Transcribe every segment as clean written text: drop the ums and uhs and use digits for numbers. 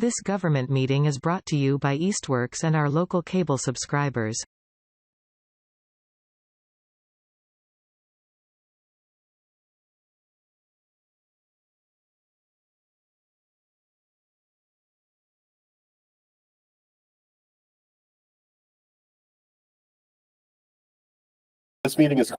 This government meeting is brought to you by Eastworks and our local cable subscribers. This meeting is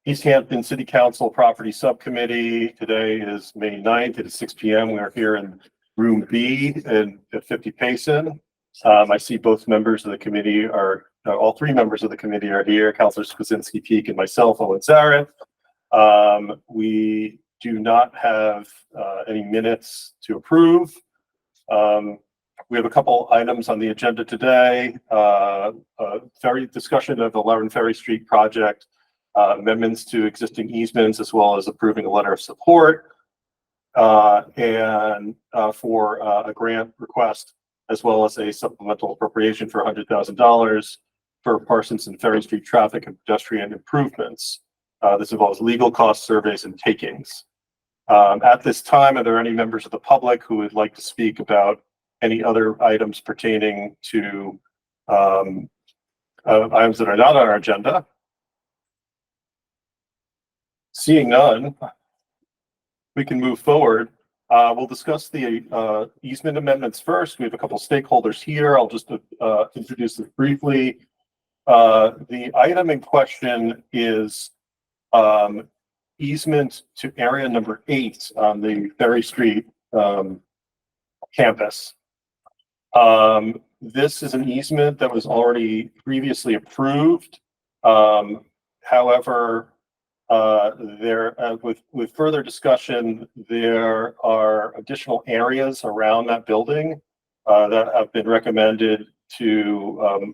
Easthampton City Council Property Subcommittee. Today is May 9th. It is 6 p.m. We are here in room B at 50 Payson. I see both members of the committee are, all three members of the committee are here, Councilor Kwasinski, Peak, and myself, Owen Zaret. We do not have any minutes to approve. We have a couple items on the agenda today. Discussion of the 11 Ferry Street project, amendments to existing easements, as well as approving a letter of support, and for a grant request, as well as a supplemental appropriation for $100,000 for Parsons and Ferry Street traffic and pedestrian improvements. This involves legal cost surveys and takings. At this time, are there any members of the public who would like to speak about any other items pertaining to items that are not on our agenda? Seeing none, we can move forward. We'll discuss the easement amendments first. We have a couple stakeholders here. I'll just introduce them briefly. The item in question is easement to area number 8 on the Ferry Street campus. This is an easement that was already previously approved. However, with further discussion, there are additional areas around that building that have been recommended to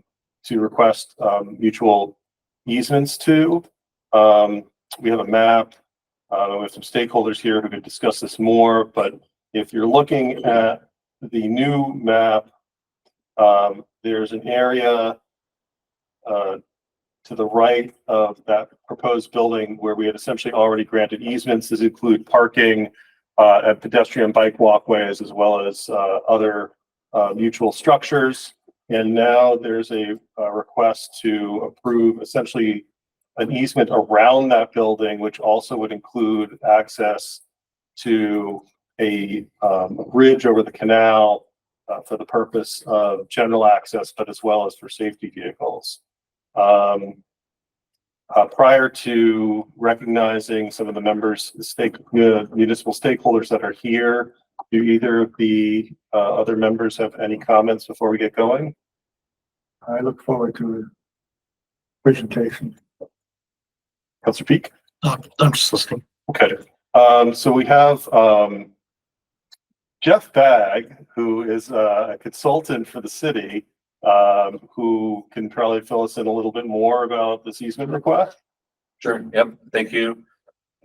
request mutual easements to. We have a map. We have some stakeholders here who could discuss this more, but if you're looking at the new map, there's an area to the right of that proposed building where we had essentially already granted easements. These include parking and pedestrian bike walkways, as well as other mutual structures. And now there's a request to approve essentially an easement around that building, which also would include access to a bridge over the canal for the purpose of general access, but as well as for safety vehicles. Prior to recognizing some of the members, municipal stakeholders that are here, do either of the other members have any comments before we get going? I look forward to the presentation. Councilor Peak? I'm just listening. Okay. So we have Jeff Bagg, who is a consultant for the city, who can probably fill us in a little bit more about this easement request. Sure. Yep. Thank you.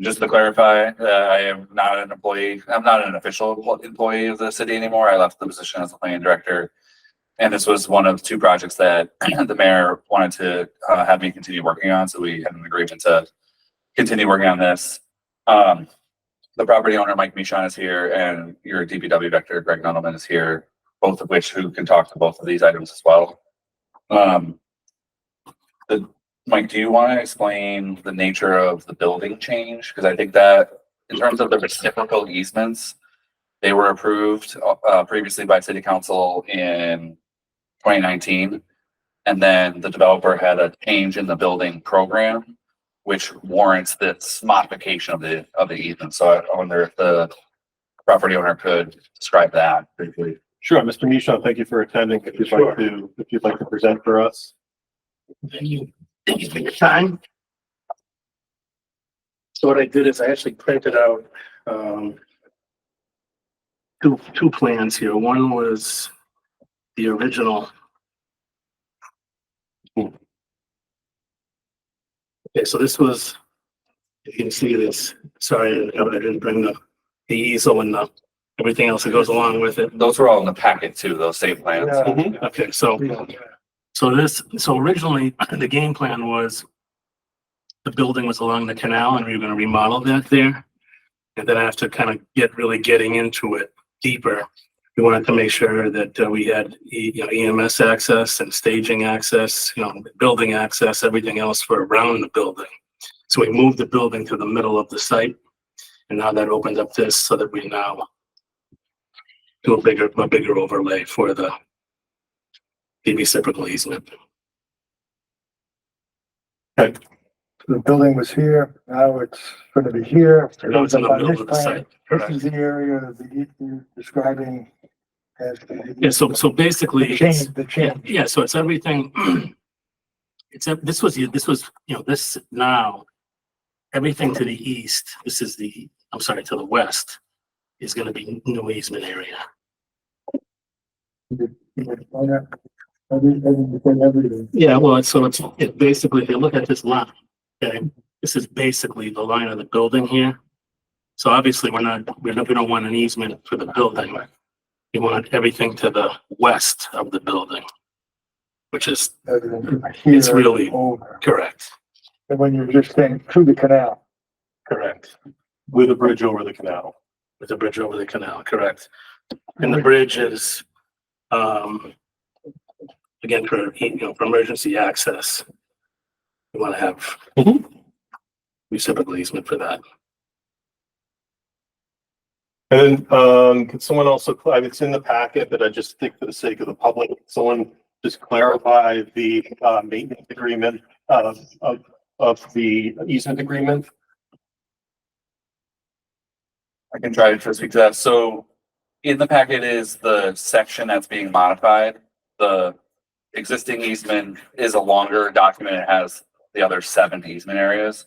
Just to clarify, I am not an employee. I'm not an official employee of the city anymore. I left the position as a planning director, and this was one of 2 projects that the mayor wanted to have me continue working on. So we had an agreement to continue working on this. The property owner, Mike Michon, is here, and your DPW director, Greg Nudelman, is here, both of which who can talk to both of these items as well. Mike, do you want to explain the nature of the building change? Because I think that in terms of the reciprocal easements, they were approved previously by City Council in 2019. And then the developer had a change in the building program, which warrants this modification of the easement. So I wonder if the property owner could describe that briefly. Sure, Mr. Michon, thank you for attending. If you'd like to present for us. Thank you for your time. So what I did is I actually printed out two plans here. One was the original. Okay, so this was, you can see this. Sorry, I didn't bring the easel and everything else that goes along with it. Those were all in the packet too, those same plans. Yeah. Okay, so originally the game plan was the building was along the canal and we were going to remodel that there. And then after kind of getting into it deeper, we wanted to make sure that we had EMS access and staging access, building access, everything else for around the building. So we moved the building to the middle of the site, and now that opened up this so that we now do a bigger overlay for the reciprocal easement. Okay. The building was here, now it's going to be here. Now it's in the On middle this of the plan, site. This is the area that you're describing as. Yeah, so basically, The change. yeah, so it's everything. This was, this now, everything to the east, to the west is gonna be new easement area. Everything. Yeah, well, it's basically, if you look at this line, okay, this is basically the line of the building here. So obviously, we don't want an easement for the building. We want everything to the west of the building, which is It's really over. correct. And when you're just saying through the canal. Correct. With a bridge over the canal. With the bridge over the canal, correct. And the bridge is, again, for emergency access. We want to have reciprocal easement for that. And then, could someone also, it's in the packet, but I just think for the sake of the public, someone just clarify the maintenance agreement of the easement agreement? I can try to speak to that. So in the packet is the section that's being modified. The existing easement is a longer document. It has the other 7 easement areas.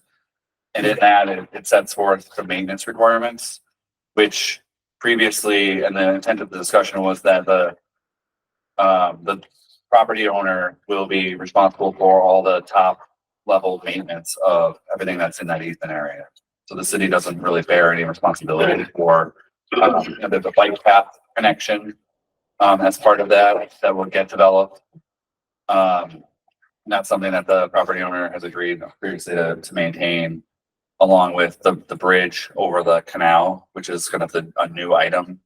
And in that, it sets forth the maintenance requirements, which previously, and the intent of the discussion was that the property owner will be responsible for all the top level maintenance of everything that's in that easement area. So the city doesn't really bear any responsibility for the bike path connection as part of that will get developed. And that's something that the property owner has agreed previously to maintain, along with the bridge over the canal, which is kind of a new item,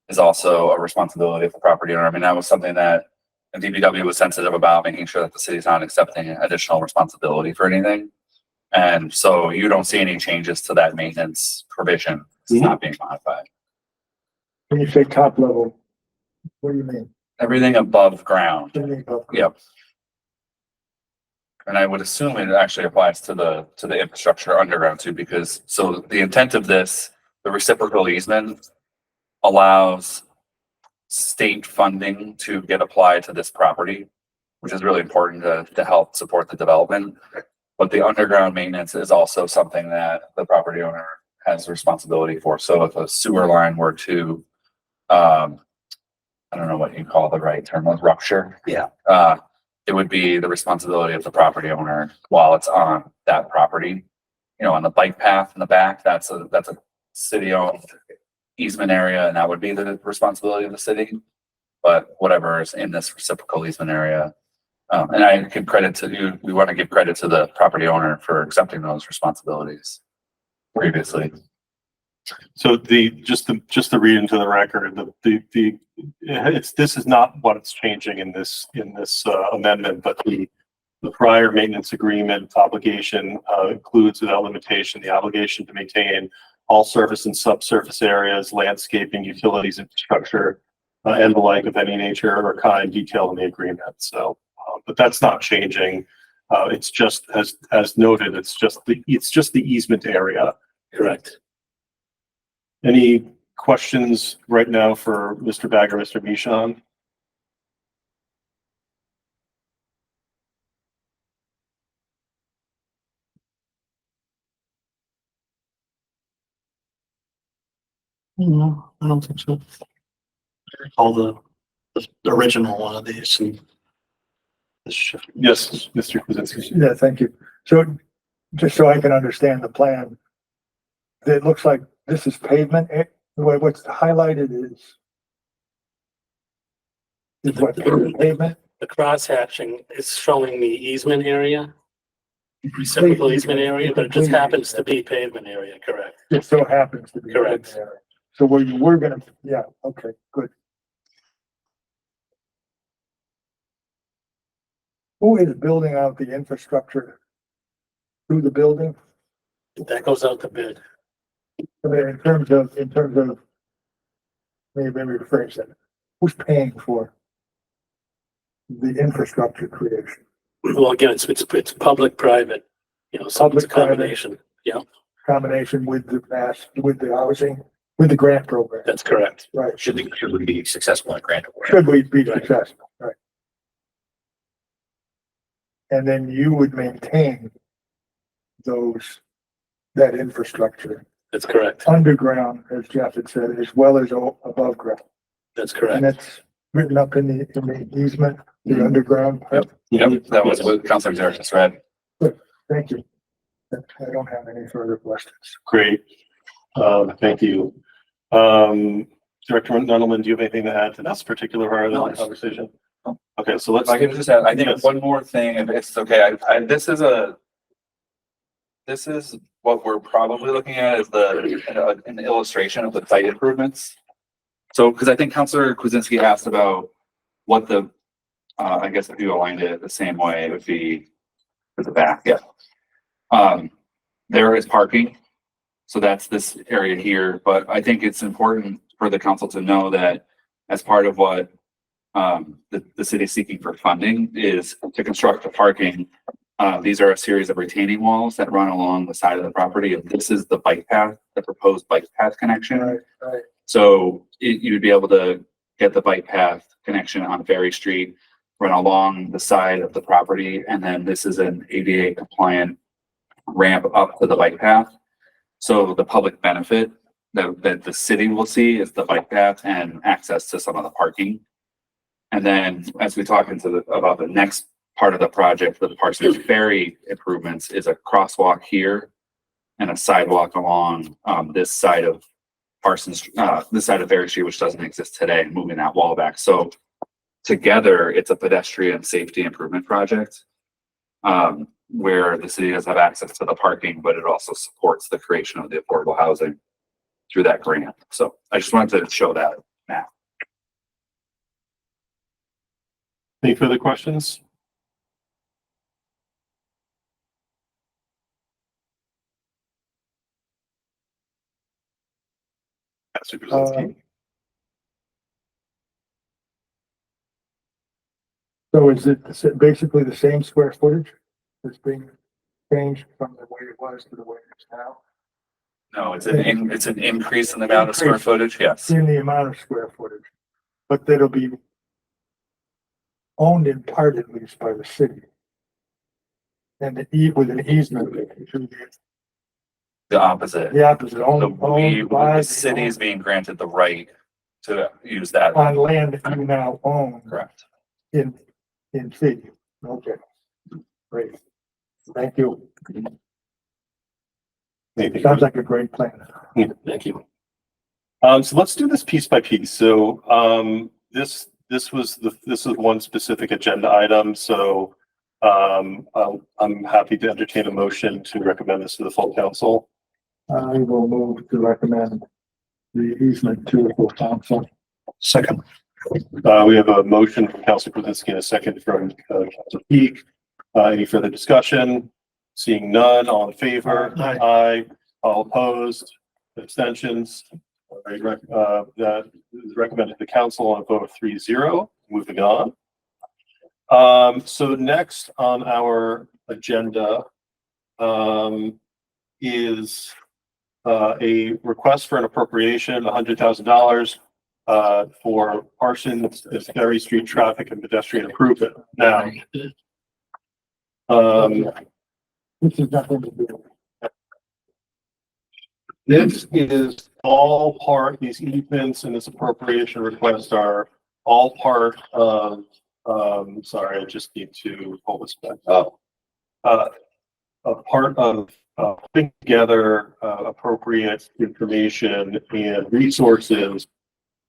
is also a responsibility of the property owner. I mean, that was something that the DPW was sensitive about, making sure that the city's not accepting additional responsibility for anything. And so you don't see any changes to that maintenance provision. It's not being modified. When you say top level, what do you mean? Everything above ground. Everything above ground. Yep. And I would assume it actually applies to the infrastructure underground too, because so the intent of this, the reciprocal easement allows state funding to get applied to this property, which is really important to help support the development. But the underground maintenance is also something that the property owner has responsibility for. So if a sewer line were to, I don't know what you call the right term, like rupture. Yeah. It would be the responsibility of the property owner while it's on that property. On the bike path in the back, that's a city owned easement area, and that would be the responsibility of the city. But whatever is in this reciprocal easement area, and I give credit to you. We want to give credit to the property owner for accepting those responsibilities previously. So just to read into the record, this is not what's changing in this amendment, but the prior maintenance agreement obligation includes without limitation the obligation to maintain all surface and subsurface areas, landscaping, utilities, infrastructure, and the like of any nature or kind detailed in the agreement. So, but that's not changing. It's just as noted. It's just the easement area. Correct. Any questions right now for Mr. Bagger, Mr. Michon? No, I don't think so. All the original one of these and this shift. Yes, Mr. Kuzinski. Yeah, thank you. So just so I can understand the plan, it looks like this is pavement. What's highlighted is what, pavement? The cross hatching is showing the easement area. reciprocal easement area, but it just happens to be pavement area, correct? It so happens to be. Correct. So where you were gonna, yeah, okay, good. Who is building out the infrastructure through the building? That goes out to bid. I mean, in terms of, maybe rephrase that. Who's paying for the infrastructure creation? Well, again, it's public, private, you know, so it's a Public-private. combination. Yeah, Combination with the with the housing, with the grant program, that's correct. right? Should we be successful in grant award? Should we be Right. successful, right? And then you would maintain that infrastructure That's correct. underground, as Jeff had said, as well as above ground. That's And correct. that's written up in the easement, the underground. Yep, that was what Councilor Zarek just read. Thank you. I don't have any further questions. Great. Thank you. Director Nunnelman, do you have anything to add to this particular part of the conversation? Okay, so let's. If I could just add, I think Yes. one more thing, if it's okay, this is what we're probably looking at is an illustration of the site improvements. So, because I think Councilor Kwasinski asked about what I guess if you aligned it the same way, it would be to the back, yeah. There is parking, so that's this area here, but I think it's important for the council to know that as part of what the city is seeking for funding is to construct the parking. These are a series of retaining walls that run along the side of the property, and this is the bike path, the proposed bike path connection. Right. So you would be able to get the bike path connection on Ferry Street, run along the side of the property, and then this is an ADA compliant ramp up to the bike path. So the public benefit that the city will see is the bike path and access to some of the parking. And then as we talk about the next part of the project, the Parsons Ferry improvements is a crosswalk here and a sidewalk along this side of this side of Ferry Street, which doesn't exist today, moving that wall back. So together, it's a pedestrian safety improvement project where the city does have access to the parking, but it also supports the creation of the affordable housing through that grant. So I just wanted to show that now. Any further questions? Councilor Krasinski. So is it basically the same square footage that's being changed from the way it was to the way it is now? No, it's an increase in the amount of square footage, yes. In the amount of square footage, but that'll be owned in part at least by the city. And with an easement to The opposite. the opposite, So owned by the city is being granted the right to use that. on land that you now own Correct. in fee. Okay. Great. Thank you. Anything Sounds like a great plan. Thank you. So let's do this piece by piece. So this is one specific agenda item. So I'm happy to entertain a motion to recommend this to the full council. I will move to recommend the easement to the full council. Second. We have a motion from Councilor Krasinski and a second from Councilor Peak. Any further discussion? Seeing none, all in favor? Aye. All opposed? Abstentions? All right, that is recommended to the council on a vote of 3-0. Moving on. So next on our agenda is a request for an appropriation, $100,000 for Parsons Ferry Street traffic and pedestrian improvement. Now, This is nothing to do. this is all part, these easements and this appropriation request are all part of, sorry, I just need to pull this back up. A part of putting together appropriate information and resources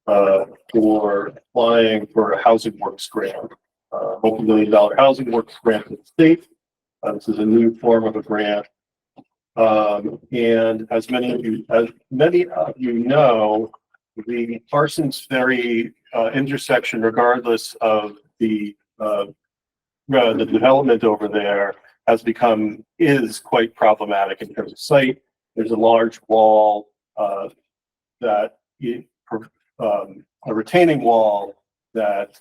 for applying for a housing works grant, multi-million-dollar housing works grant in the state. This is a new form of a grant. And as many of you know, the Parsons Ferry intersection, regardless of the development over there, is quite problematic in terms of site. There's a large wall a retaining wall that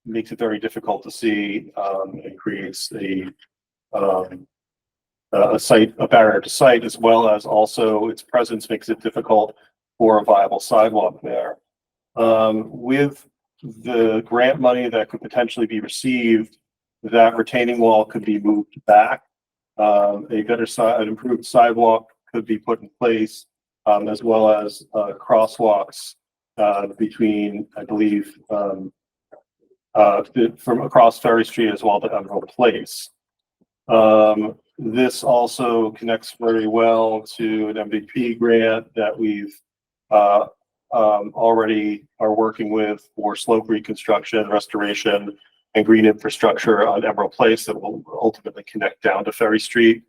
makes it very difficult to see and creates a barrier to sight, as well as also its presence makes it difficult for a viable sidewalk there. With the grant money that could potentially be received, that retaining wall could be moved back. An improved sidewalk could be put in place, as well as crosswalks between, I believe, from across Ferry Street as well to Emerald Place. This also connects very well to an MVP grant that we've already are working with for slope reconstruction, restoration, and green infrastructure on Emerald Place that will ultimately connect down to Ferry Street,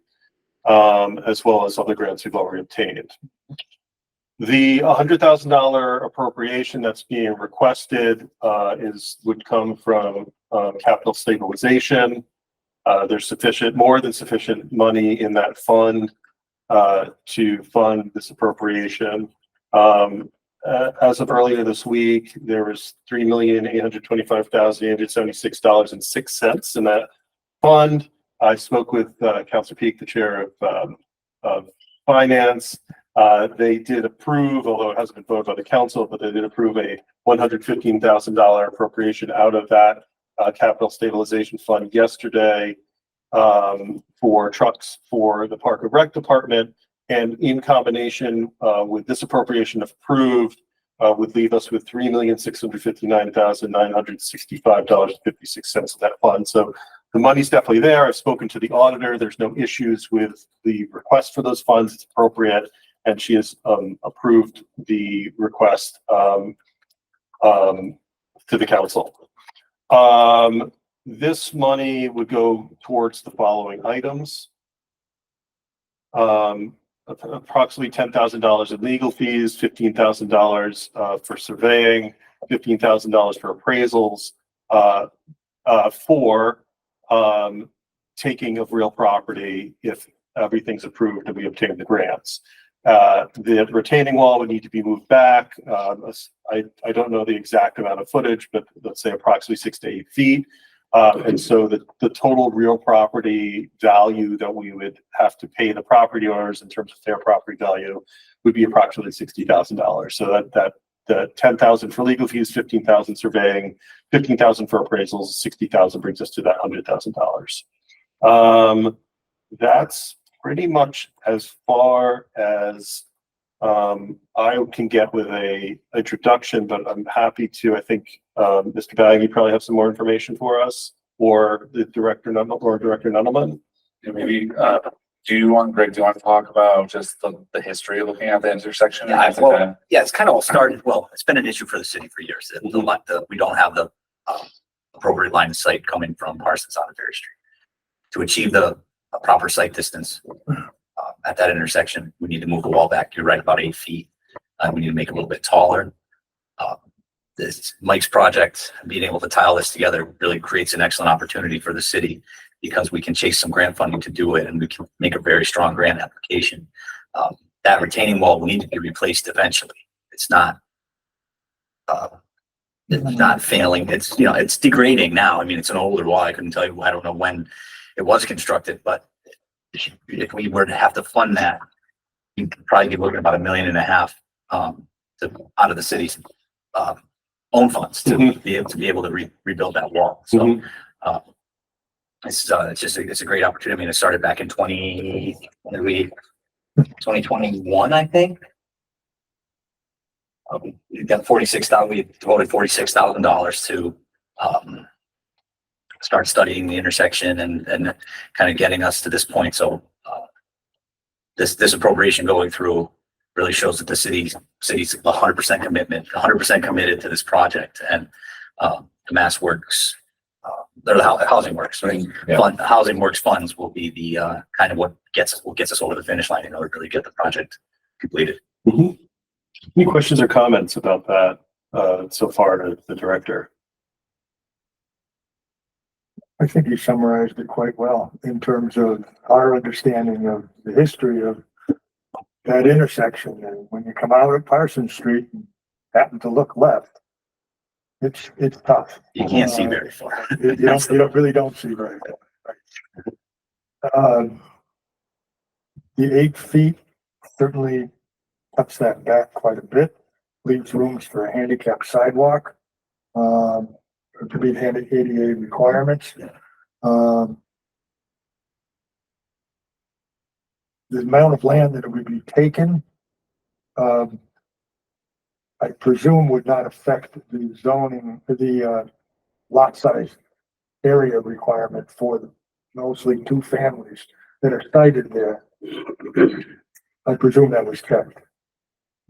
as well as other grants we've already obtained. The $100,000 appropriation that's being requested would come from capital stabilization. There's more than sufficient money in that fund to fund this appropriation. As of earlier this week, there was $3,825,876.06 in that fund. I spoke with Councilor Peak, the chair of finance. They did approve, although it hasn't been voted by the council, but they did approve a $115,000 appropriation out of that capital stabilization fund yesterday for trucks for the Park and Rec Department. And in combination with this appropriation, if approved, would leave us with $3,659,965.56 in that fund. So the money's definitely there. I've spoken to the auditor. There's no issues with the request for those funds. It's appropriate, and she has approved the request to the council. This money would go towards the following items. Approximately $10,000 in legal fees, $15,000 for surveying, $15,000 for appraisals, for taking of real property if everything's approved and we obtain the grants. The retaining wall would need to be moved back. I don't know the exact amount of footage, but let's say approximately 6 to 8 feet. And so the total real property value that we would have to pay the property owners in terms of fair property value would be approximately $60,000. So that the $10,000 for legal fees, $15,000 surveying, $15,000 for appraisals, $60,000 brings us to that $100,000. That's pretty much as far as I can get with a introduction, but I'm happy to. I think Mr. Baggy probably have some more information for us, or the Director Nuttleman. Yeah, maybe, Greg, do you want to talk about just the history of looking at the intersection? Yeah, it's kind of all started. Well, it's been an issue for the city for years. We don't have the appropriate line of sight coming from Parsons on Ferry Street. To achieve the proper sight distance at that intersection, we need to move the wall back. You're right, about 8 feet. We need to make it a little bit taller. This Mike's project, being able to tile this together, really creates an excellent opportunity for the city, because we can chase some grant funding to do it, and we can make a very strong grant application. That retaining wall will need to be replaced eventually. It's not failing. It's degrading now. I mean, it's an older wall. I couldn't tell you. I don't know when it was constructed, but if we were to have to fund that, you'd probably be looking at about $1.5 million out of the city's own funds to be able to rebuild that wall. So it's a great opportunity. I mean, it started back in 2021, I think. We got $46,000. We devoted $46,000 to start studying the intersection and kind of getting us to this point. So this appropriation going through really shows that the city's 100% committed to this project, and the Mass Works they're the Housing Works. I mean, Yeah. Housing Works funds will be the kind of what gets us over the finish line in order to really get the project completed. Mhm. Any questions or comments about that so far to the director? I think you summarized it quite well in terms of our understanding of the history of that intersection. And when you come out of Parsons Street and happen to look left, it's tough. You can't see very far. You don't see very far. The 8 feet certainly cuts that back quite a bit, leaves rooms for a handicap sidewalk, to meet ADA requirements. The amount of land that would be taken, I presume would not affect the zoning, the lot size area requirement for the mostly 2 families that are cited there. I presume that was checked.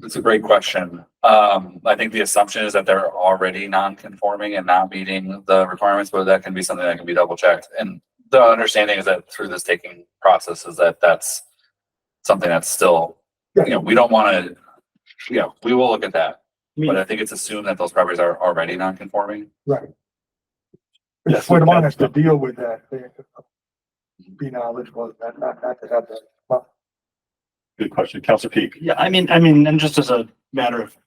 That's a great question. I think the assumption is that they're already non-conforming and not meeting the requirements, but that can be something that can be double checked. And the understanding is that through this taking process is that that's something that's still, we don't want to, we will look at that. But I think it's assumed that those properties are already non-conforming. Right. I just would want us to deal with that, be knowledgeable, not to have that. Well, Good question. Councilor Peak. Yeah, I mean, and just as a matter of,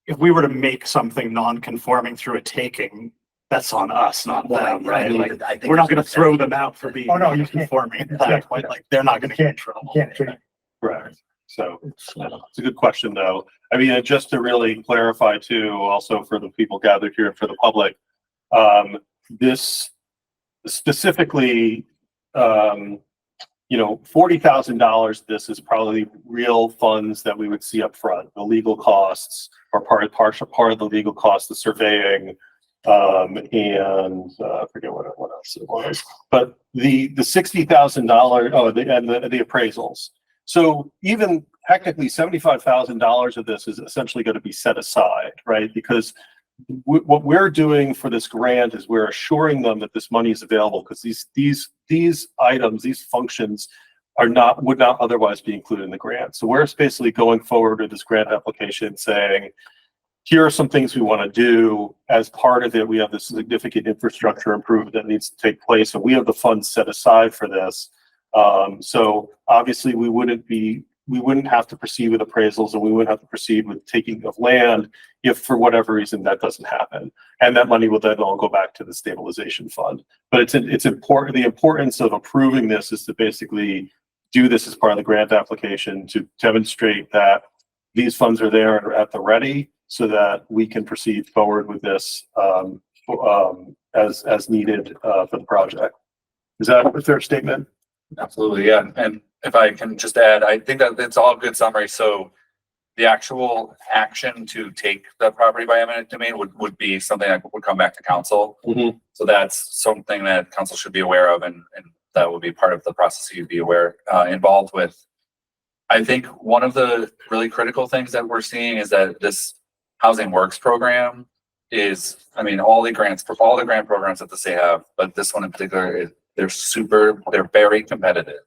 if we were to make something non-conforming through a taking, that's on us, not them, right? Like, I think we're not gonna throw them out for being Oh, no, you can't. non-conforming at that point, like, they're not gonna get in trouble. Can't change. Correct. So it's a good question, though. I mean, just to really clarify too, also for the people gathered here and for the public, this specifically, $40,000, this is probably real funds that we would see up front. The legal costs are part of the legal costs, the surveying, and I forget what else it was. But the $60,000, the appraisals. So even technically $75,000 of this is essentially going to be set aside, right? Because what we're doing for this grant is we're assuring them that this money is available, because these items, these functions would not otherwise be included in the grant. So we're basically going forward with this grant application saying, here are some things we want to do. As part of it, we have this significant infrastructure improvement that needs to take place, and we have the funds set aside for this. So obviously we wouldn't have to proceed with appraisals, and we wouldn't have to proceed with taking of land if for whatever reason that doesn't happen. And that money will then all go back to the stabilization fund. But it's important. The importance of approving this is to basically do this as part of the grant application to demonstrate that these funds are there and are at the ready, so that we can proceed forward with this as needed for the project. Is that a fair statement? Absolutely, yeah. And if I can just add, I think that it's all a good summary. So the actual action to take the property by eminent domain would be something that would come back to council. Mm-hmm. So that's something that council should be aware of, and that will be part of the process you'd be involved with. I think one of the really critical things that we're seeing is that this Housing Works program is, all the grant programs that the state have, but this one in particular, they're very competitive.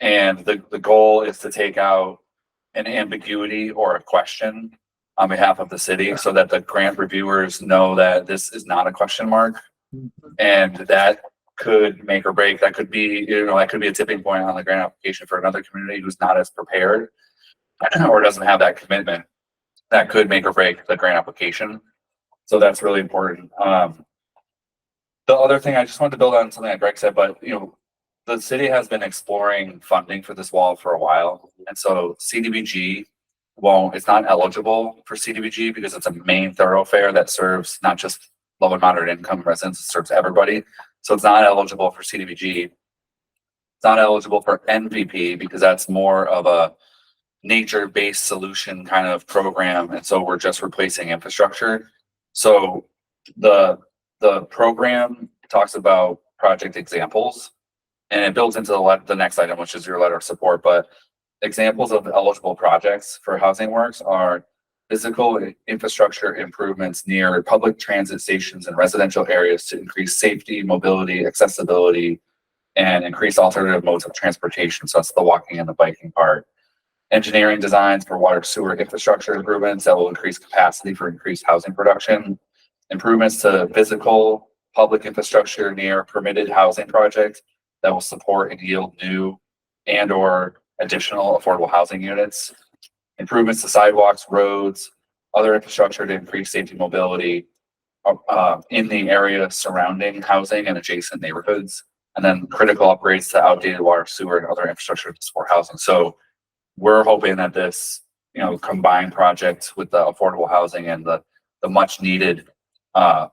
And the goal is to take out an ambiguity or a question on behalf of the city, so that the grant reviewers know that this is not a question mark. And that could make or break. That could be, that could be a tipping point on the grant application for another community who's not as prepared or doesn't have that commitment. That could make or break the grant application. So that's really important. The other thing, I just wanted to build on something that Greg said, but the city has been exploring funding for this wall for a while. And so CDBG it's not eligible for CDBG because it's a main thoroughfare that serves not just low and moderate income residents, it serves everybody. So it's not eligible for CDBG. It's not eligible for MVP because that's more of a nature-based solution kind of program. And so we're just replacing infrastructure. So the program talks about project examples, and it builds into the next item, which is your letter of support. But examples of eligible projects for Housing Works are physical infrastructure improvements near public transit stations and residential areas to increase safety, mobility, accessibility, and increase alternative modes of transportation. So that's the walking and the biking part. Engineering designs for water sewer infrastructure improvements that will increase capacity for increased housing production. Improvements to physical public infrastructure near permitted housing projects that will support and yield new and or additional affordable housing units. Improvements to sidewalks, roads, other infrastructure to increase safety mobility in the area surrounding housing and adjacent neighborhoods. And then critical upgrades to outdated water, sewer, and other infrastructure to support housing. So we're hoping that this, combined project with the affordable housing and the much needed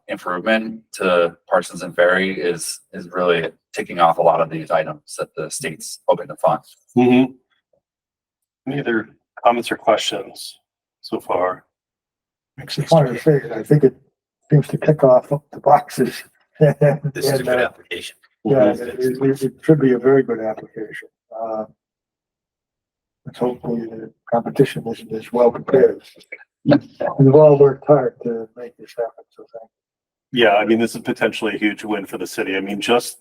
improvement to Parsons and Ferry is really ticking off a lot of these items that the state's hoping to fund. Mm-hmm. Any other comments or questions so far? Makes it fun to say it. I think it seems to kick off the boxes. This is a good application. Yeah, it should be a very good application. Let's hopefully the competition isn't as well prepared. We've all worked hard to make this happen, so thank you. Yeah, I mean, this is potentially a huge win for the city. I mean, just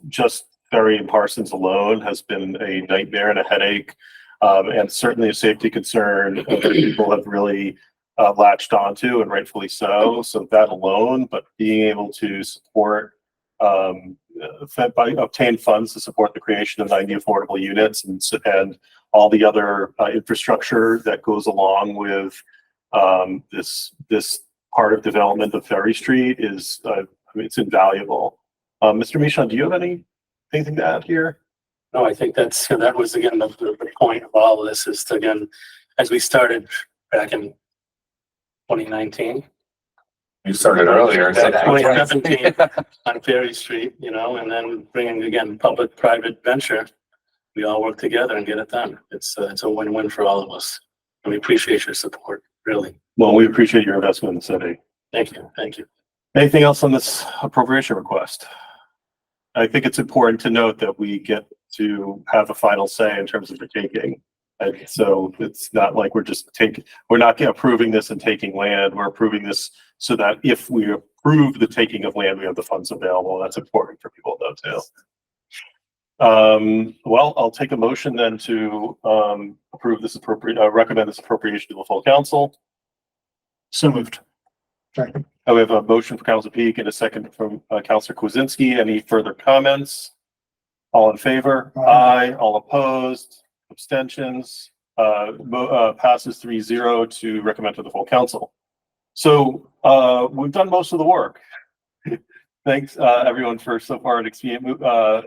Ferry and Parsons alone has been a nightmare and a headache, and certainly a safety concern that people have really latched onto, and rightfully so. So that alone, but being able to support obtain funds to support the creation of 90 affordable units and all the other infrastructure that goes along with this part of development of Ferry Street is, it's invaluable. Mr. Michon, do you have anything to add here? No, I think that was again the point of all of this is to, again, as we started back in 2019. You started earlier. 2017 on Ferry Street, and then bringing again public-private venture. We all work together and get it done. It's a win-win for all of us. And we appreciate your support, really. Well, we appreciate your investment in the city. Thank you. Thank you. Anything else on this appropriation request? I think it's important to note that we get to have a final say in terms of the taking. And so it's not like we're not approving this and taking land. We're approving this so that if we approve the taking of land, we have the funds available. That's important for people to know too. Well, I'll take a motion then to approve this recommend this appropriation to the full council. So moved. Second. We have a motion for Councilor Peak and a second from Councilor Kwasinski. Any further comments? All in favor? Aye. All opposed? Abstentions? Passes 3-0 to recommend to the full council. So we've done most of the work. Thanks everyone for so far an expedient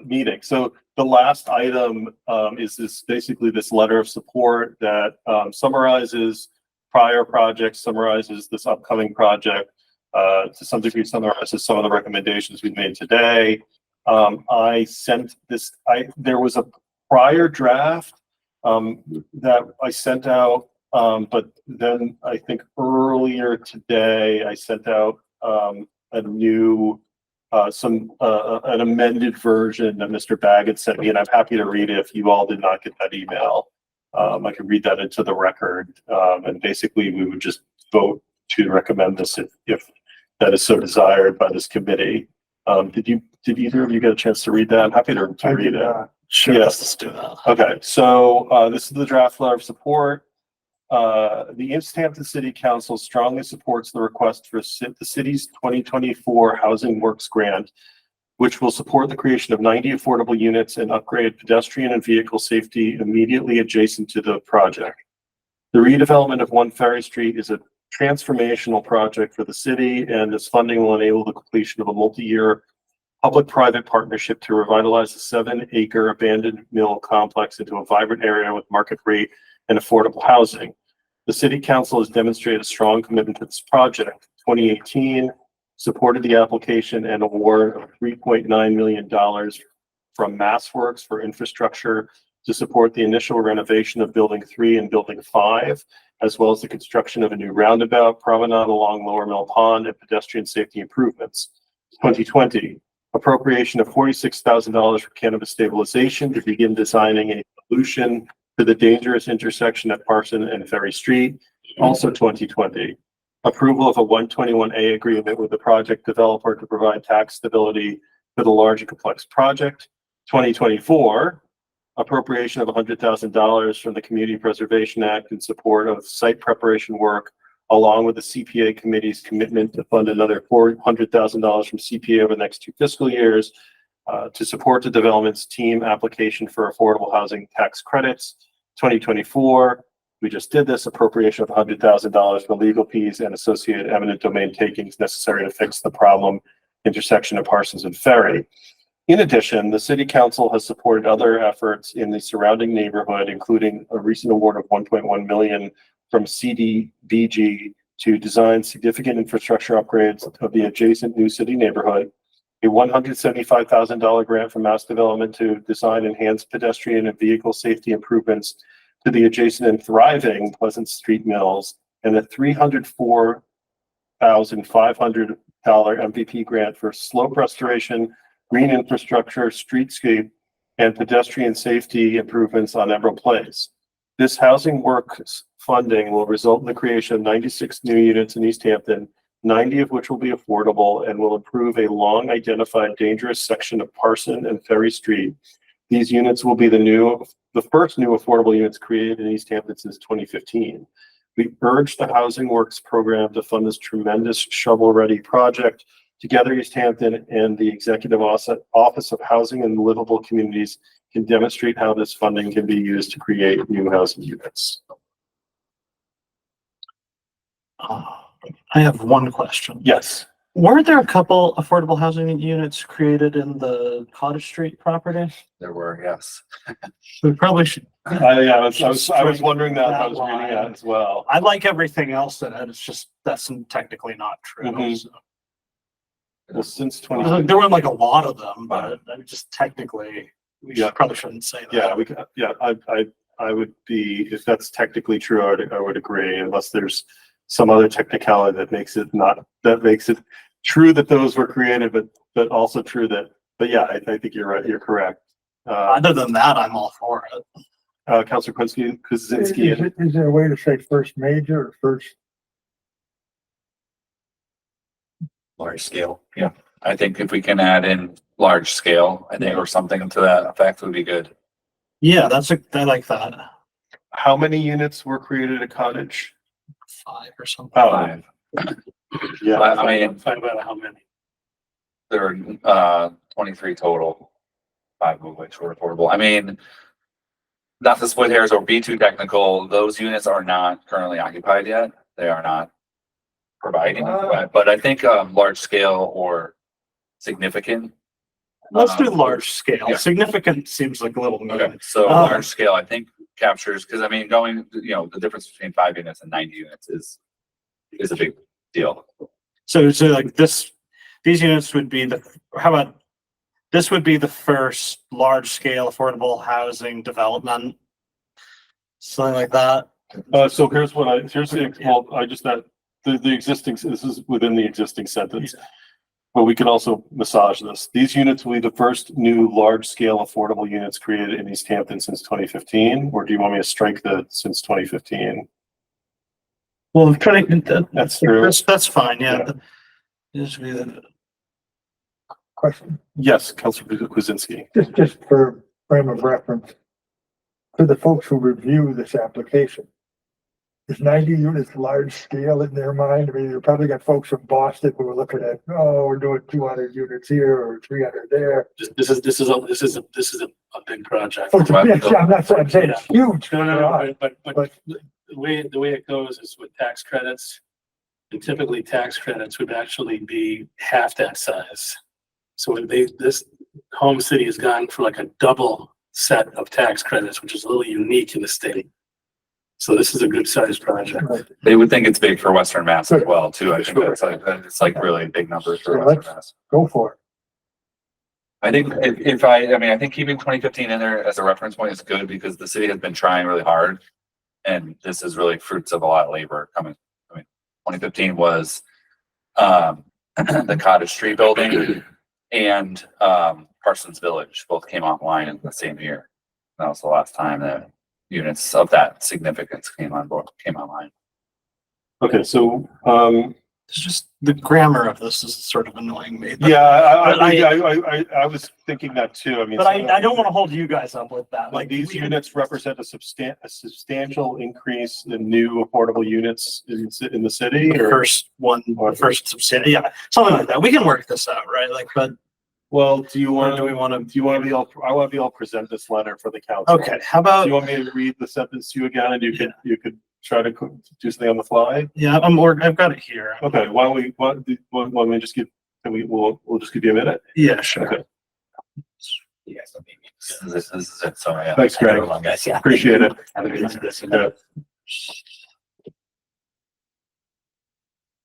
meeting. So the last item is basically this letter of support that summarizes prior projects, summarizes this upcoming project, to some degree summarizes some of the recommendations we've made today. I sent this, there was a prior draft that I sent out, but then I think earlier today I sent out a new an amended version that Mr. Baggett sent me, and I'm happy to read it if you all did not get that email. I can read that into the record, and basically we would just vote to recommend this if that is so desired by this committee. Did either of you get a chance to read that? I'm happy to read it. Sure. Yes. Let's do that. Okay, so this is the draft letter of support. The Easthampton City Council strongly supports the request for the city's 2024 Housing Works Grant, which will support the creation of 90 affordable units and upgrade pedestrian and vehicle safety immediately adjacent to the project. The redevelopment of 1 Ferry Street is a transformational project for the city, and this funding will enable the completion of a multi-year public-private partnership to revitalize the 7-acre abandoned mill complex into a vibrant area with market rate and affordable housing. The City Council has demonstrated a strong commitment to this project. 2018 supported the application and award of $3.9 million from MassWorks for infrastructure to support the initial renovation of Building 3 and Building 5, as well as the construction of a new roundabout, promenade along Lower Mill Pond, and pedestrian safety improvements. 2020, appropriation of $46,000 for cannabis stabilization to begin designing a solution to the dangerous intersection at Parson and Ferry Street. Also 2020, approval of a 121A agreement with the project developer to provide tax stability for the large and complex project. 2024, appropriation of $100,000 from the Community Preservation Act in support of site preparation work, along with the CPA committee's commitment to fund another $400,000 from CPA over the next 2 fiscal years to support the development's team application for affordable housing tax credits. 2024, we just did this appropriation of $100,000 for legal fees and associated eminent domain takings necessary to fix the problem intersection of Parsons and Ferry. In addition, the city council has supported other efforts in the surrounding neighborhood, including a recent award of $1.1 million from CDBG to design significant infrastructure upgrades of the adjacent New City neighborhood, a $175,000 grant from Mass Development to design enhanced pedestrian and vehicle safety improvements to the adjacent and thriving Pleasant Street Mills, and a $304,500 MVP grant for slope restoration, green infrastructure, streetscape, and pedestrian safety improvements on Emerald Place. This housing works funding will result in the creation of 96 new units in Easthampton, 90 of which will be affordable and will improve a long identified dangerous section of Parson and Ferry Street. These units will be the first new affordable units created in Easthampton since 2015. We urge the Housing Works program to fund this tremendous shovel-ready project. Together, Easthampton and the Executive Office of Housing and Livable Communities can demonstrate how this funding can be used to create new housing units. I have one question. Yes. Weren't there a couple affordable housing units created in the Cottage Street property? There were, yes. We probably should. Yeah, I was wondering that. I was reading that as well. I like everything else in it. It's just that's technically not true. Mhm. So. Well, since There weren't like a lot of them, but just technically, probably shouldn't say that. I would be, if that's technically true, I would agree, unless there's some other technicality that makes it true that those were created, but also true that, but yeah, I think you're right. You're correct. Other than that, I'm all for it. Councilor Kuzinski. Is there a way to say first major or first? Large scale. Yeah, I think if we can add in large scale, I think, or something to that effect would be good. Yeah, I like that. How many units were created at Cottage? 5 or something. Oh, 5. yeah. I mean, 5 out of how many? there are 23 total, 5 of which were affordable. I mean, not to split hairs or be too technical, those units are not currently occupied yet. They are not providing, but I think large scale or significant. Let's do large scale. Yeah. Significant seems like a little mean. Okay, so large scale, I think captures, because I mean, the difference between 5 units and 90 units is a big deal. So like these units would be this would be the first large scale affordable housing development, something like that. So here's the existing, this is within the existing sentence, but we can also massage this. These units will be the first new large-scale affordable units created in Easthampton since 2015, or do you want me to strike the since 2015? Well, That's true. That's fine. Yeah. Question, Yes, Councilor Kuzinski. just for frame of reference, for the folks who review this application, is 90 units large scale in their mind? I mean, you probably got folks from Boston who are looking at, we're doing 200 units here or 300 there. This is a big project. Oh, I'm saying it's huge. No, but the way it goes is with tax credits, and typically tax credits would actually be half that size. So this home city has gone for like a double set of tax credits, which is a little unique in the state. So this is a good sized project. Right. They would think it's big for Western Mass as well, too. I think it's like really big numbers for Western Mass. Go for it. I think I think keeping 2015 in there as a reference point is good because the city has been trying really hard, and this is really fruits of a lot of labor coming. I mean, 2015 was the Cottage Street building and Parsons Village both came online in the same year. That was the last time that units of that significance came online. Okay, so, It's just the grammar of this is sort of annoying me. But, yeah, but I was thinking that too. I mean. but I don't want to hold you guys up with that. Like these units represent a substantial increase in new affordable units in the city, the or? first one, the first subsidy, yeah, something like that. We can work this out, right? Like, but Well, do you want do we want to? do you want to be all, I want to be all present this letter for the council. Okay, how Do about? you want me to read the sentence to you again, and you could try to do something on the fly? Yeah, I've got it here. Okay, why don't we just give, we'll just give you a minute? Yeah, sure. Okay, Yes, this is it. Sorry. Thanks, Greg. Everyone, guys. Yeah. Appreciate it. Have a good night. Yeah.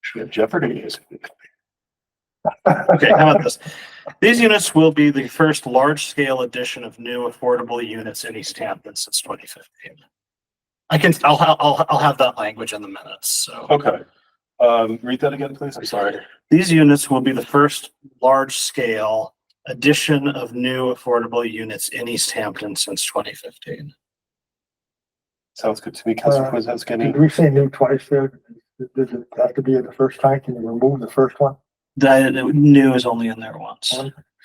Should we have Jeopardy music? Okay, how about this? These units will be the first large-scale addition of new affordable units in Easthampton since 2015. I'll have that language in the minutes, so. Okay, read that again, please. I'm sorry. These units will be the first large-scale addition of new affordable units in Easthampton since 2015. Sounds good to me. Councilor Kwasinski. Did we say new twice there? Does it have to be the first time? Can you remove the first one? That new is only in there once.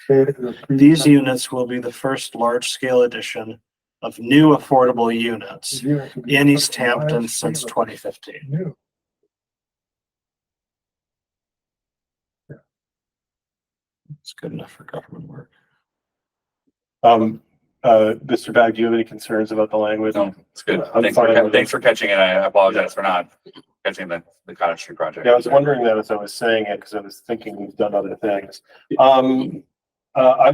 Say it. These units will be the first large-scale addition of new affordable units in Easthampton since 2015. New. It's good enough for government work. Mr. Bag, do you have any concerns about the language? No, it's good. I'm fine with Thanks for catching it. I apologize for not catching the Cottage Street project. Yeah, I was wondering that as I was saying it, because I was thinking we've done other things. I'm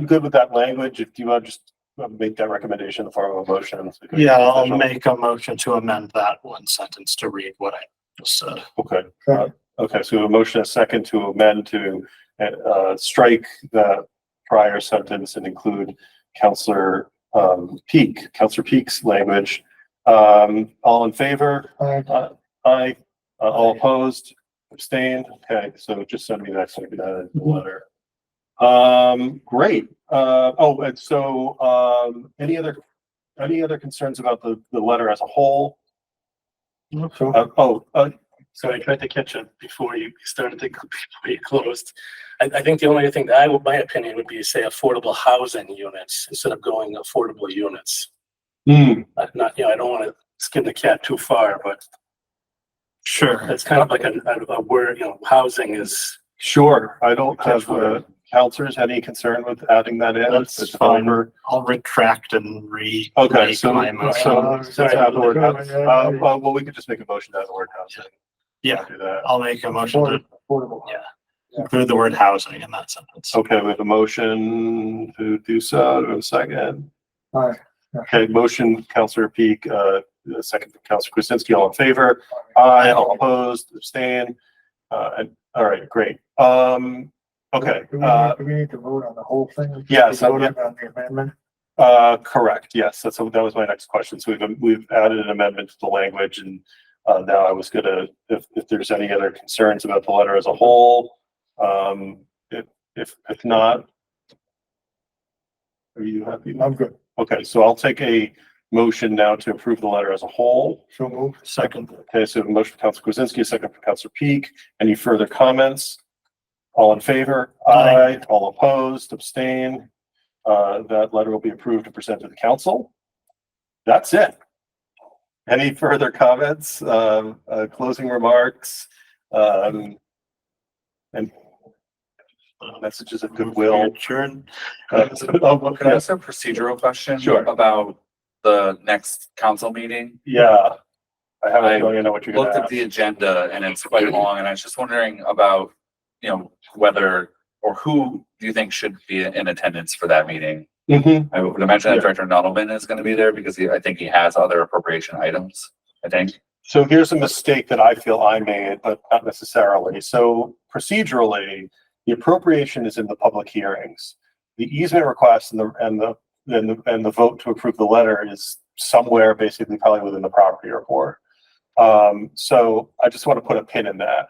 good with that language. If you want to just make that recommendation in the form of a motion. Yeah, I'll make a motion to amend that one sentence to read what I just said. Okay. Okay, so we have a motion, a second to amend to strike the prior sentence and include Councilor Peak's language. All in favor? Aye. All opposed? Abstained? Okay, so just send me that so I can add it in the letter. Great. And so any other concerns about the letter as a whole? So I tried to catch it before you started to, before you closed. I think the only thing that my opinion would be to say affordable housing units instead of going affordable units. Not, I don't want to skin the cat too far, but sure, it's kind of like a word, housing is. Sure, I don't have councilors any concern with adding that in. That's fine. I'll retract and Okay, so my motion. let's have the word housing. Well, we could just make a motion to add the word housing. Yeah, Do that. I'll make a motion to Affordable. include the word housing in that sentence. Okay, we have a motion to do so. Do we have a second? Aye. Okay, motion, Councilor Peak, second from Councilor Kwasinski, all in favor? Aye, all opposed, abstain. And all right, great. Okay. Do we need to vote on the whole thing? Yeah, We so, voted on the amendment. Correct, yes, that was my next question. So we've added an amendment to the language, and now I was gonna, if there's any other concerns about the letter as a whole, if not, are you happy? I'm good. Okay, so I'll take a motion now to approve the letter as a whole. So moved. Second. Okay, so a motion for Councilor Kwasinski, a second for Councilor Peak. Any further comments? All in favor? Aye. All opposed, abstain. That letter will be approved and presented to the council. That's it. Any further comments, closing remarks, and messages of goodwill? Adjourn. Can I ask a procedural question? Sure. About the next council meeting? Yeah. I have a I feeling I know what you're Looked gonna at ask. the agenda and it's quite long, and I was just wondering about, whether or who do you think should be in attendance for that meeting? Mhm. I would imagine that Yeah. Director Nudelman is gonna be there because I think he has other appropriation items, I think. So here's a mistake that I feel I made, but not necessarily. So procedurally, the appropriation is in the public hearings. The easement request and the vote to approve the letter is somewhere basically probably within the property report. So I just want to put a pin in that.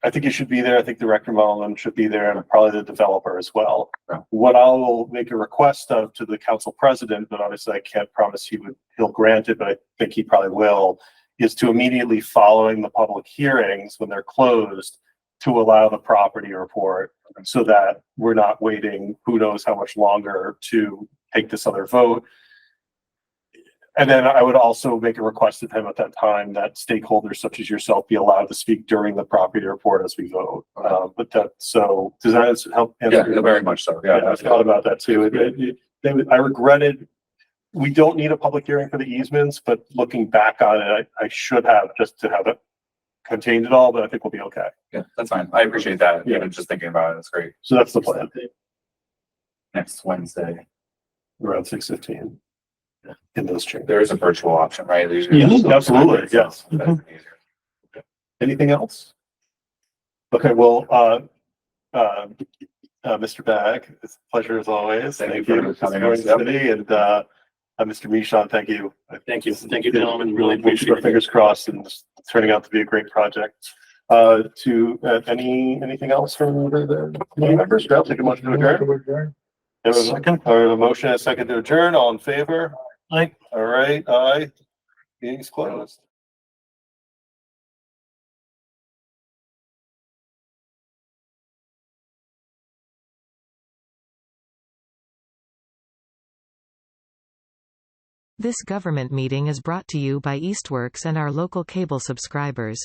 I think you should be there. I think Director Mullen should be there, and probably the developer as well. Yeah. What I will make a request of to the council president, but obviously I can't promise he'll grant it, but I think he probably will, is to immediately following the public hearings when they're closed to allow the property report so that we're not waiting who knows how much longer to take this other vote. And then I would also make a request of him at that time that stakeholders such as yourself be allowed to speak during the property report as we vote. But that, so does that help? Yeah, very much so. Yeah, I thought about that too. I regretted, we don't need a public hearing for the easements, but looking back on it, I should have, just to have it contained it all, but I think we'll be okay. Yeah, that's fine. I appreciate that. Yeah. Even just thinking about it, it's great. So that's the plan, Next Wednesday, around 6:15 in those chambers. there is a virtual option, right? There's Absolutely, yes. Anything else? Okay, well, Mr. Bag, it's a pleasure as always. Thank you for coming supporting the out. city, and Mr. Michon, thank you. Thank you, gentlemen, really We'll keep appreciate our it. fingers crossed, and it's turning out to be a great project. Anything else from the committee members? I'll take a motion to adjourn. Second. Or a motion and a second to adjourn, all in favor? Aye. All right, aye. Meeting's closed. This government meeting is brought to you by Eastworks and our local cable subscribers.